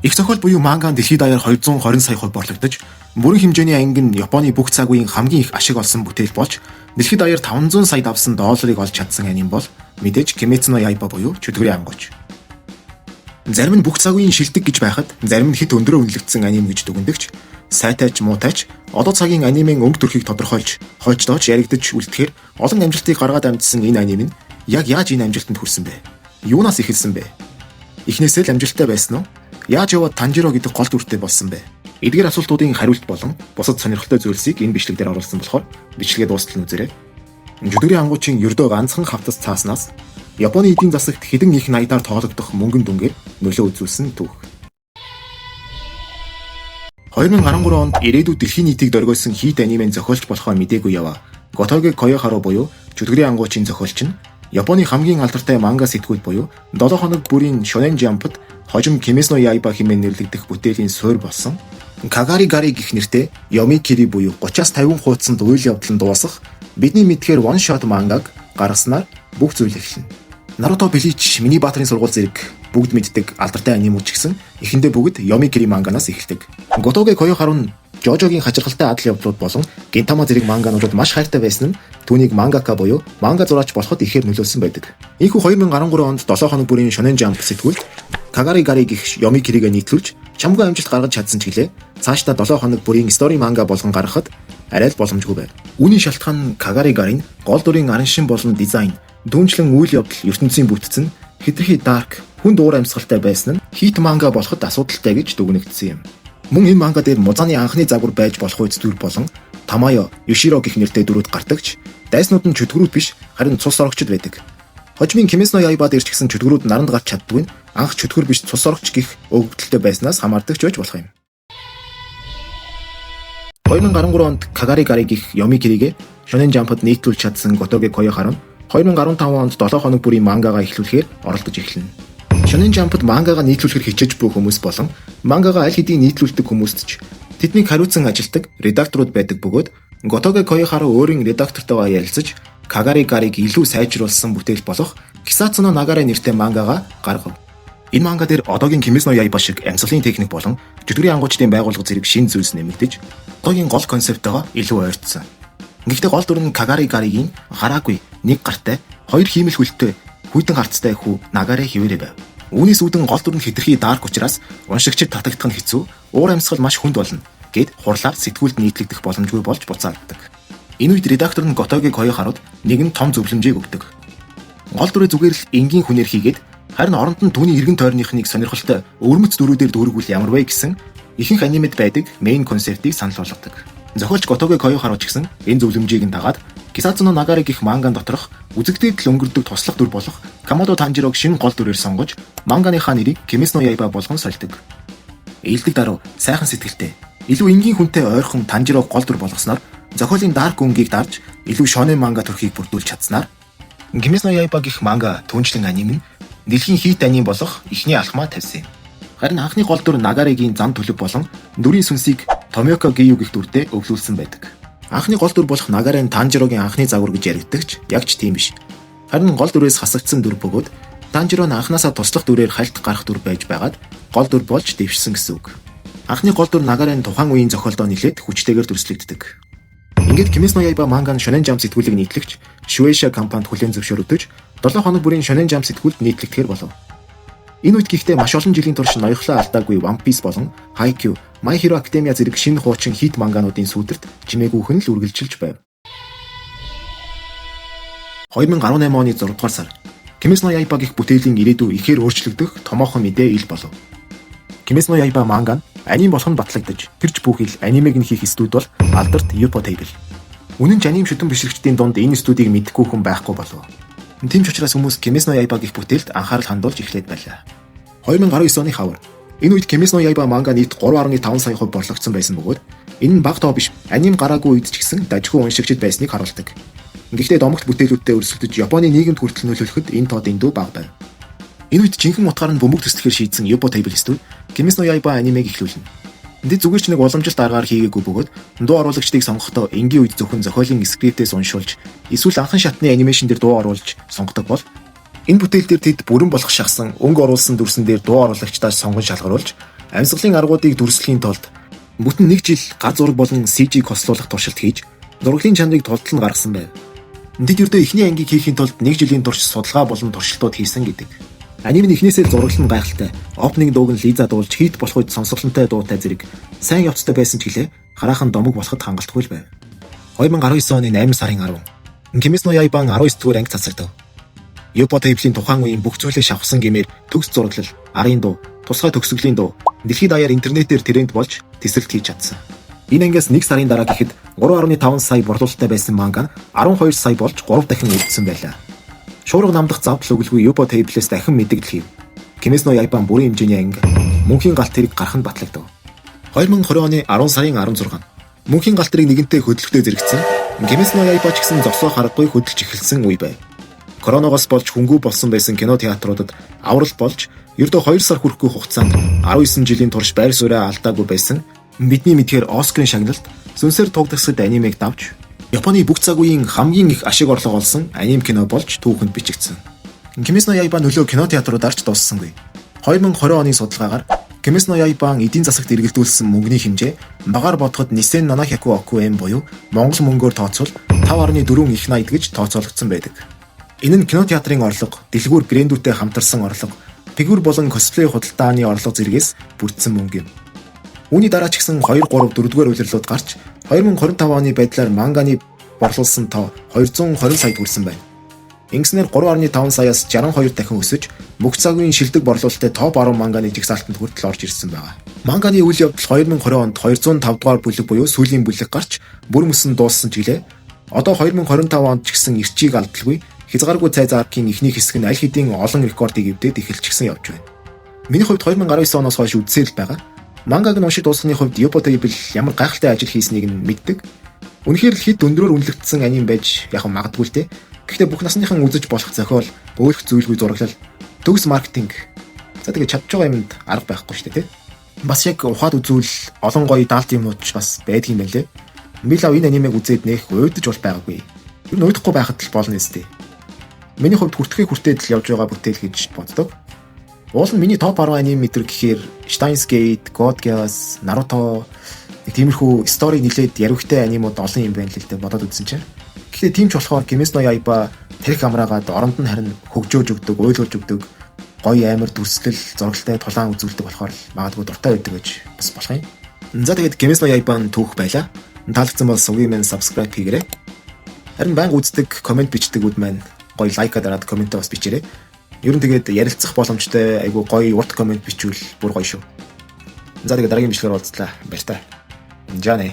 Их зохиол буюу манга нь дэлхийд даяар 220 сая хувь борлогдож, бүрэн хэмжээний анги нь Японы бүх цаг үеийн хамгийн их ашиг олсон бүтээл болж, дэлхийд даяар 500 сая давсан долларыг олж чадсан аним бол мэдээж Kimetsu no Yaiba буюу чөтгөрийн ангууч. Зарим нь бүх цаг үеийн шилдэг гэж байхад, зарим нь хит өндрөө үнэлэгдсэн аним гэж дүгнэдэгч, сайтайч муутайч одоо цагийн анимын өнгө төрхийг тодорхойлж, хойждооч яригдж үлдэхээр олон амжилтыг гаргаад амжсан энэ аним нь яг яаж энэ амжилтанд хүрсэн бэ? Юунаас эхэлсэн бэ? Эхнээсээ л амжилттай байсан уу? Яаж яваад Танжиро гэдэг гол дүртэй болсон бэ? Эдгээр асуултуудын хариулт болон бусад сонирхолтой зүйлсийг энэ бичлэг дээр оруулсан болохоор бичлэгээ дуустал нь үзээрэй. Чөтгөрийн ангуучийн ердөө ганцхан хавтас цааснаас Японы эдийн засагт хэдэн их наядаар тоологдох мөнгөн дүнгээр нөлөө үзүүлсэн түүх. 2013 онд ирээдүйд дэлхийн нийтийг дөргийлсэн хийт анимын зохиолч болохоо мэдээгүй яваа Готоге Коёхаро буюу чөтгөрийн ангуучийн зохиолч нь Японы хамгийн алдартай манга сэтгүүл буюу 7 хоног бүрийн Shonen Jump-д хожим Kimetsu no Yaiba хэмээн нэрлэгдэх бүтээлийн суурь болсон Kagari Gari гэх нэртэй Yomi Kiri буюу 30-аас 50 хуудасанд үйл явдал нь дуусах бидний мэдхээр one shot мангаг гаргаснаар бүх зүйл эхэлнэ. Naruto, Bleach, Миний баатарын сургууль зэрэг бүгд мэддэг алдартай анимууд ч гэсэн эхэндээ бүгд Yomi Kiri манганаас эхэлдэг. Готоге Коёхаро нь Жожогийн хачирхалтай адал явдлууд болон Гинтама зэрэг мангануудад маш хайртай байсан нь түүнийг мангака буюу манга зураач болоход ихээр нөлөөлсөн байдаг. Ийхүү 2013 онд 7 хоног бүрийн Shonen Jump сэтгүүлд Kagari Gari гэх Yomi Kiri-г нийтлүүлж чамгүй амжилт гаргаж чадсан ч гэлээ. Цаашдаа 7 хоног бүрийн story манга болгон гаргахад арай л боломжгүй байв. Үүний шалтгаан нь Kagari Gari-н гол дүрийн арын шин болон дизайн, дүүнчлэн үйл явдал ертөнцийн бүтцэн хэтэрхий dark, хүнд уур амьсгалтай байсан нь хийт манга болоход асуудалтай гэж дүгнэгдсэн юм. Мөн энэ манга дээр Музаны анхны загвар байж болох үйл дүр болон Тамаё, Юширо гэх нэртэй дүрүүд гардагч, дайснууд нь чөтгөрүүд биш, харин цус орогчд байдаг. Хожимын Kimetsu no Yaiba дээр ч гэсэн чөтгөрүүд наранд гарч чаддгүй нь анх чөтгөр биш цус орогч гэх өгөгдөлтэй байснаас хамаардаг ч байж болох юм. 2013 онд Kagari Gari гэх Yomi Kiri-г Shonen Jump-д нийтлүүлж чадсан Готоге Коёхаро 2015 онд 7 хоног бүрийн мангагаа эхлүүлэхээр оролдож эхэлнэ. Shonen Jump-д мангагаа нийтлүүлэхээр хичээж буй хүмүүс болон мангагаа аль хэдийн нийтлүүлдэг хүмүүст ч тэднийг хариуцсан ажилтдаг редакторууд байдаг бөгөөд Готоге Коёхаро өөрийн редактортойгоо ярилцаж Kagari Gari-г илүү сайжруулсан бүтээл болох Kisatsu no Nagare нэртэй мангагаа гаргав. Энэ манга дээр одоогийн Kimetsu no Yaiba шиг амьсгалын техник болон чөтгөрийн ангуучдын байгууллага зэрэг шинэ зүйлс нэмэгдэж одоогийн гол концептойгоо илүү ойртсон. Гэхдээ гол дүр нь Kagari Gari-гийн гараагүй, нэг гартай, хоёр хиймэл хөлтэй, хүйтэн харцтай хүү Nagare хэвээрээ байв. Үүнээс үүдэн гол дүр нь хэтэрхий dark учраас уншигчид татагдах нь хэцүү, уур амьсгал маш хүнд болно гэд хурлаар сэтгүүлд нийтлэгдэх боломжгүй болж буцаагддаг. Энэ үед редактор нь Готоге Коёхарод нэгэн том зөвлөмжийг өгдөг. Гол дүрээ зүгээр л энгийн хүнээр хийгээд харин оронд нь түүний эргэн тойрныхныг сонирхолтой өвөрмөц дүрүүдээр дүүргүүл ямар вэ гэсэн ихэнх анимед байдаг мейн концептыг санал болгодог. Зохиолч Готоге Коёхаро ч гэсэн энэ зөвлөмжийг нь дагаад Kisatsu no Nagare гэх манган доторх үзэгдээд л өнгөрдөг туслах дүр болох Kamado Tanjirog шинэ гол дүрээр сонгож манганыхаа нэрийг Kimetsu no Yaiba болгон сольдог. Ээлдэг даруй сайхан сэтгэлтэй, илүү энгийн хүнтэй ойрхон Tanjirog гол дүр болгосноор зохиолын dark өнгийг дарж илүү shonen манга төрхийг бүрдүүлж чадсанаар Kimetsu no Yaiba гэх манга түнчлэн аним нь дэлхийн хийт аним болох эхний алхмаа тавьсан юм. Харин анхны гол дүр Nagare-гийн зам төлөв болон дүрийн сүнсийг Tomioka Giyu гэх дүртэй өвлүүлсэн байдаг. Анхны гол дүр болох Nagare-н Tanjiro-гийн анхны загвар гэж яригддагч яг ч тийм биш. Харин гол дүрээс хасагдсан дүр бөгөөд Tanjiro нь анхнаасаа туслах дүрээр хальт гарах дүр байж байгаад гол дүр болж дэвшсэн гэсэн үг. Анхны гол дүр Nagare-н тухайн үеийн зохиолдоо нэлээд хүчтэйгээр дүрслэгддэг. Ингээд Kimetsu no Yaiba манган Shonen Jump сэтгүүлийг нийтлэгч Shueisha компанид хүлээн зөвшөөрөгдөж 7 хоног бүрийн Shonen Jump сэтгүүлд нийтлэгдэхээр болов. Энэ үед гэхдээ маш олон жилийн турш ноёхлоо алдаагүй One Piece болон Haikyuu, My Hero Academia зэрэг шинэ хуучин хийт мангануудын сүлдэрт чимээгүйхэн л үргэлжилж байв. 2018 оны 6 дугаар сар Kimetsu no Yaiba гэх бүтээлийн ирээдүй ихээр өөрчлөгдөх томоохон мэдээ ил болов. Kimetsu no Yaiba манга аним болох нь батлагдаж тэрч бүхэл анимыг нь хийх студи бол алдарт Ufotable. Үнэн ч аним шүтэн бишрэгчдийн дунд энэ студийг мэдгүй хүн байхгүй болов. Тийм ч учраас хүмүүс Kimetsu no Yaiba гэх бүтээлд анхаарал хандуулж эхлээд байлаа. 2019 оны хавар. Энэ үед Kimetsu no Yaiba манга нийт 3.5 сая хувь борлогдсон байсан бөгөөд энэ нь баг тоо биш, аним гараагүй үед ч гэсэн дажгүй уншигчид байсныг харуулдаг. Гэхдээ домогт бүтээлүүдтэй өрсөлдөж Японы нийгэмд хүртэл нөлөөлөхөд энэ тоо дэндүү бага байв. Энэ үед жинхэнэ утгаар нь бөмбөг төслөхөр шийдсэн Ufotable студи Kimetsu no Yaiba анимыг эхлүүлнэ. Энд зүгээр ч нэг уламжлалт аргаар хийгээгүй бөгөөд дуу оруулагчдыг сонгохдоо энгийн үед зөвхөн зохиолын скриптээс уншуулж эсвэл анхан шатны анимашн дээр дуу оруулж сонгодог бол энэ бүтээл дээр тэд бүрэн болох шахсан өнгө оруулсан дүрсэн дээр дуу оруулагчдаас сонгон шалгаруулж Амьсгалын аргуудыг дүрслэхийн тулд бүтэн 1 жил гар зураг болон CG-г хослуулах туршилт хийж зургийн чанарыг тултал нь гаргасан байв. Тэд ердөө эхний ангийг хийхийн тулд 1 жилийн турш судалгаа болон туршилтууд хийсэн гэдэг. Аним нь эхнээсээ зураглан гайхалтай. Опенинг дууг нь Лиза дуулж хийт болох үед сонсголонтой дуутай зэрэг сайн явцтай байсан ч гэлээ хараахан домог болоход хангалтгүй л байв. 2019 оны 8 сарын 10 Kimetsu no Yaiban 19 дугаар анги цацагдав. Yoppo Table-ийн тухайн үеийн бүх зүйлээ шавхсан гэмээр төгс зураглал, арын дуу, тусгай төгсгөлийн дуу дэлхийд даяар интернетээр тренд болж тэсрэлт хийж чадсан. Энэ ангиас 1 сарын дараа гэхэд 3.5 сая борлуулалттай байсан манга нь 12 сая болж 3 дахин өргөсөн байлаа. Шуурга намдах завдал өгөлгүй Yoppo Table-с дахин мэдэгдэл хийв. Kimetsu no Yaiban бүрийн хэмжээний анги мөнхийн галт тэрэг гарах нь батлагдав. 2020 оны 10 сарын 16 мөнхийн галт тэрэг нэгэнтээ хөдөлгөтөө зэрэгцсэн. Kimetsu no Yaiba ч гэсэн зогсоох аргагүй хөдөлж эхэлсэн үе байв. Коронавигоос болж хөнгүү болсон байсан кино театруудад аврал болж ердөө 2 сар хүрэхгүй хугацаанд 19 жилийн турш байр сууриа алдаагүй байсан бидний мэдхээр Оскарын шагналд сүнсээр тугдагсад анимыг давж Японы бүх цаг үеийн хамгийн их ашиг орлого олсон аним кино болж түүхэнд бичигдсэн. Kimetsu no Yaiba нөлөө кино театруудаарч дууссангүй. 2020 оны судалгаагаар Kimetsu no Yaiba эдийн засагт эргэлдүүлсэн мөнгөний хэмжээ багаар бодоход Nisen 700 oku yen буюу Монгол мөнгөөр тооцвол 5.4 их 80 гэж тооцоологдсон байдаг. Энэ нь кино театрын орлого, дэлгүүр брэндүүдтэй хамтарсан орлого, фигюр болон косплей худалдааны орлого зэргээс бүрдсэн мөнгө юм. Үүний дараа ч гэсэн 2, 3, 4-р улирлууд гарч 2025 оны байдлаар манганы борлуулсан тоо 220 сая хүрсэн байна. Ингэснээр 3.5 саяас 62 дахин өсөж, бүх цагийн шилдэг борлуулалттай топ 10 манганы жигсаалтанд хүртэл орж ирсэн байна. Манганы үйл явдал 2020 онд 205 дугаар бүлэг буюу сүүлийн бүлэг гарч бүр мөсөн дууссан ч гэлээ. Одоо 2025 онд ч гэсэн эрчийг алдалгүй хязгааргүй цай заркийн эхний хэсэг нь аль хэдийн олон рекордыг эвдээд эхэлчихсэн явж байна. Миний хувьд 2019 оноос хойш үзсээр л байгаа. Мангаг нь уншиж дуусганы хувьд Yoppo Table ямар гайхалтай ажил хийснийг нь мэддэг. Үнэхээр л хэд өндрөөр үнэлэгдсэн аним байж яг магадгүй л дээ. Гэхдээ бүх насныхан үзэж болох зохиол, өөлөх зүйлгүй зураглал, төгс маркетинг. За тэгээ чадж байгаа юмд арга байхгүй шүү дээ, тэ. Бас яг ухаад үзүүл олон гоё даалт юмнууд ч бас байдаг юм байлээ. Би л энэ анимыг үзээд нэх уйдаж бол байгаагүй. Юу н уйдахгүй байхад л болно нэстэ. Миний хувьд хүртээд л явж байгаа бүтээл гэж боддог. Уул нь миний топ 10 анime мэтэр гэхээр Steins Gate, God Geass, Naruto тиймэрхүү стори нилээд яригтай анимууд олон юм байна л л дээ бодоод үзсэн чинь. Гэхдээ тийм ч болохоор Kimetsu no Yaiba тэрх амраагаад оронд нь харин хөгжөөж өгдөг, ойлгуулж өгдөг, гоё амар дүрслэл, зурагтай тулаан үзүүлдэг болохоор магадгүй дуртай байдаг гэж бас болох юм. За тэгээд Kimetsu no Yaiba түүх байлаа. Таалагдсан бол сувгийн маань subscribe хийгээрэй. Харин байнга үздэг, комент бичдэгүүд маань гоё лайка дараад комментээ бас бичээрэй. Ер нь тэгээд ярилцах боломжтой айгу гоё урт комент бичвэл бүр гоё шүү. За тэгээд дараагийн бичлэгээр уулзлаа. Баяр таа. Жаа нэ.